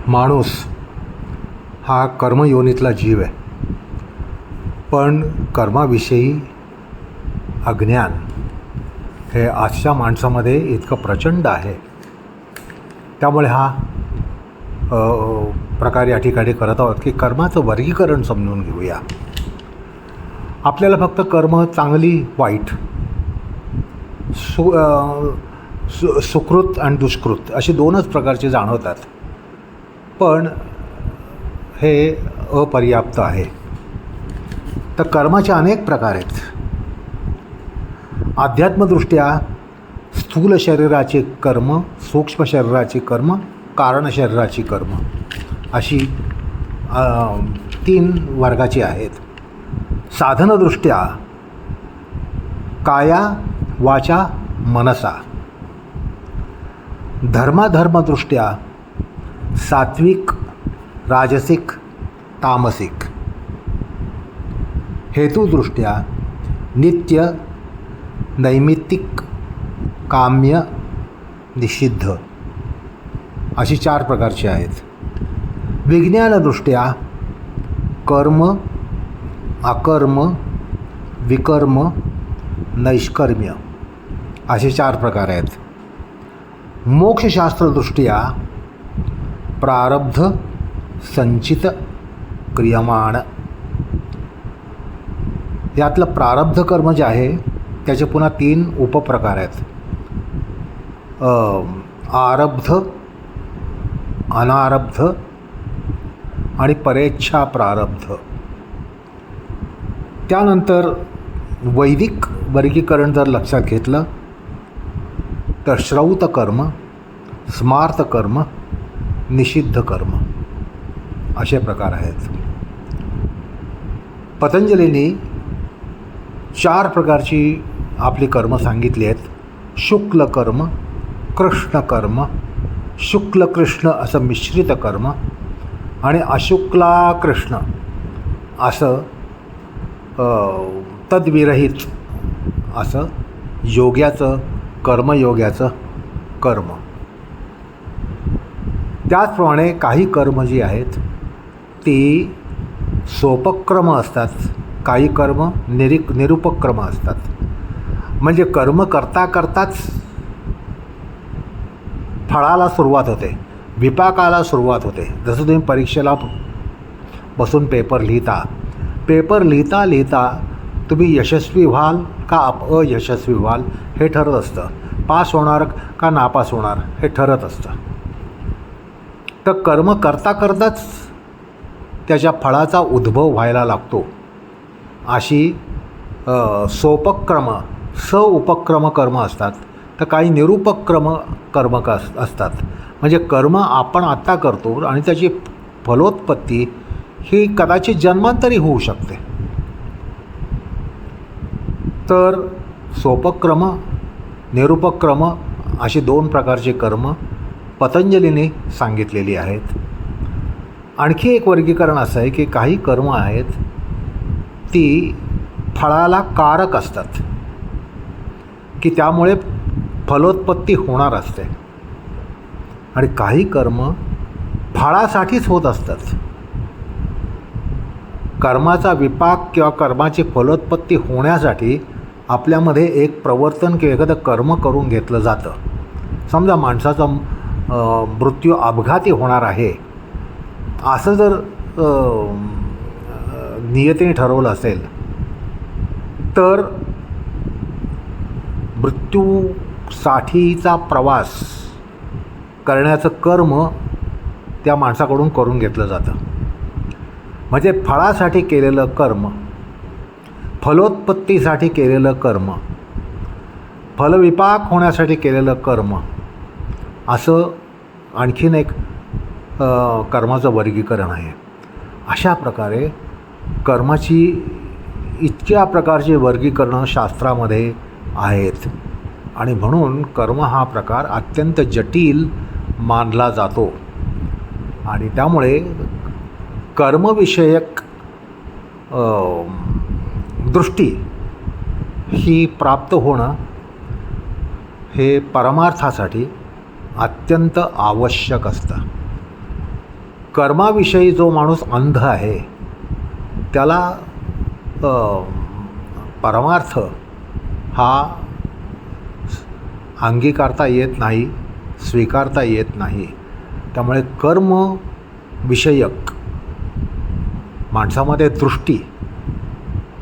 माणूस हा कर्मयोनीतला जीव आहे, पण कर्माविषयी अज्ञान हे आजच्या माणसामध्ये इतकं प्रचंड आहे. त्यामुळे हा प्रकार या ठिकाणी करत आहोत की कर्माचं वर्गीकरण समजून घेऊया. आपल्याला फक्त कर्म चांगली वाईट, सुकृत आणि दुष्कृत असे दोनच प्रकारचे जाणवतात, पण हे अपर्याप्त आहे. तर कर्माचे अनेक प्रकार आहेत. अध्यात्मदृष्ट्या स्थूल शरीराचे कर्म, सूक्ष्म शरीराचे कर्म, कारण शरीराची कर्म अशी 3 वर्गाची आहेत. साधनदृष्ट्या काया वाचा मनसा, धर्माधर्मदृष्ट्या सात्विक राजसिक तामसिक, हेतुदृष्ट्या नित्य नैमित्तिक काम्य निषिद्ध अशी 4 प्रकारची आहेत. विज्ञानदृष्ट्या कर्म अकर्म विकर्म नैष्कर्म्य असे 4 प्रकार आहेत. मोक्षशास्त्रदृष्ट्या प्रारब्ध संचित क्रियमाण, यातलं प्रारब्ध कर्म जे आहे त्याचे पुन्हा 3 उपप्रकार आहेत. आरब्ध, अनारब्ध आणि परेच्छा प्रारब्ध. त्यानंतर वैदिक वर्गीकरण जर लक्षात घेतलं तर श्रौत कर्म, स्मार्त कर्म, निषिद्ध कर्म असे प्रकार आहेत. पतंजलींनी 4 प्रकारची आपली कर्म सांगितली आहेत. शुक्ल कर्म, कृष्ण कर्म, शुक्ल कृष्ण असं मिश्रित कर्म आणि अशुक्ला कृष्ण असं तद्विरहित असं योग्याचं, कर्मयोग्याचं कर्म. त्याचप्रमाणे काही कर्म जी आहेत ती सोपक्रम असतात, काही कर्म निरुपक्रम असतात. म्हणजे कर्म करता करताच फळाला सुरुवात होते, विपाकाला सुरुवात होते. जसं तुम्ही परीक्षेला बसून पेपर लिहिता लिहिता तुम्ही यशस्वी व्हाल का अयशस्वी व्हाल हे ठरत असतं, पास होणार का नापास होणार हे ठरत असतं. तर कर्म करता करताच त्याच्या फळाचा उद्भव व्हायला लागतो. अशी सोपक्रम उपक्रम कर्म असतात, तर काही निरुपक्रम कर्म असतात. म्हणजे कर्म आपण आत्ता करतो आणि त्याची फलोत्पत्ती ही कदाचित जन्मांतरी होऊ शकते. तर सोपक्रम निरुपक्रम अशी 2 प्रकारची कर्म पतंजलीने सांगितलेली आहेत. आणखी एक वर्गीकरण असं आहे की काही कर्म आहेत ती फळाला कारक असतात, की त्यामुळे फलोत्पत्ती होणार असते, आणि काही कर्म फळासाठीच होत असतात. कर्माचा विपाक किंवा कर्माची फलोत्पत्ती होण्यासाठी आपल्यामध्ये एक प्रवर्तन किंवा एखादं कर्म करून घेतलं जातं. समजा माणसाचा मृत्यू अपघाती होणार आहे असं जर नियतीने ठरवलं असेल तर मृत्यूसाठीचा प्रवास करण्याचं कर्म त्या माणसाकडून करून घेतलं जातं. म्हणजे फळासाठी केलेलं कर्म, फलोत्पत्तीसाठी केलेलं कर्म, फलविपाक होण्यासाठी केलेलं कर्म असं आणखीन एक कर्माचं वर्गीकरण आहे. अशा प्रकारे कर्माची इतक्या प्रकारची वर्गीकरणं शास्त्रामध्ये आहेत, आणि म्हणून कर्म हा प्रकार अत्यंत जटिल मानला जातो. आणि त्यामुळे कर्मविषयक दृष्टी ही प्राप्त होणं हे परमार्थासाठी अत्यंत आवश्यक असतं. कर्माविषयी जो माणूस अंध आहे त्याला परमार्थ हा अंगीकारता येत नाही, स्वीकारता येत नाही. त्यामुळे कर्मविषयक माणसामध्ये दृष्टी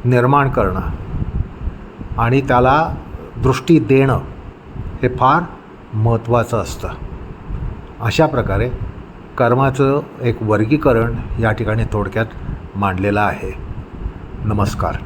निर्माण करणं आणि त्याला दृष्टी देणं हे फार महत्त्वाचं असतं. अशा प्रकारे कर्माचं एक वर्गीकरण या ठिकाणी थोडक्यात मांडलेलं आहे. नमस्कार.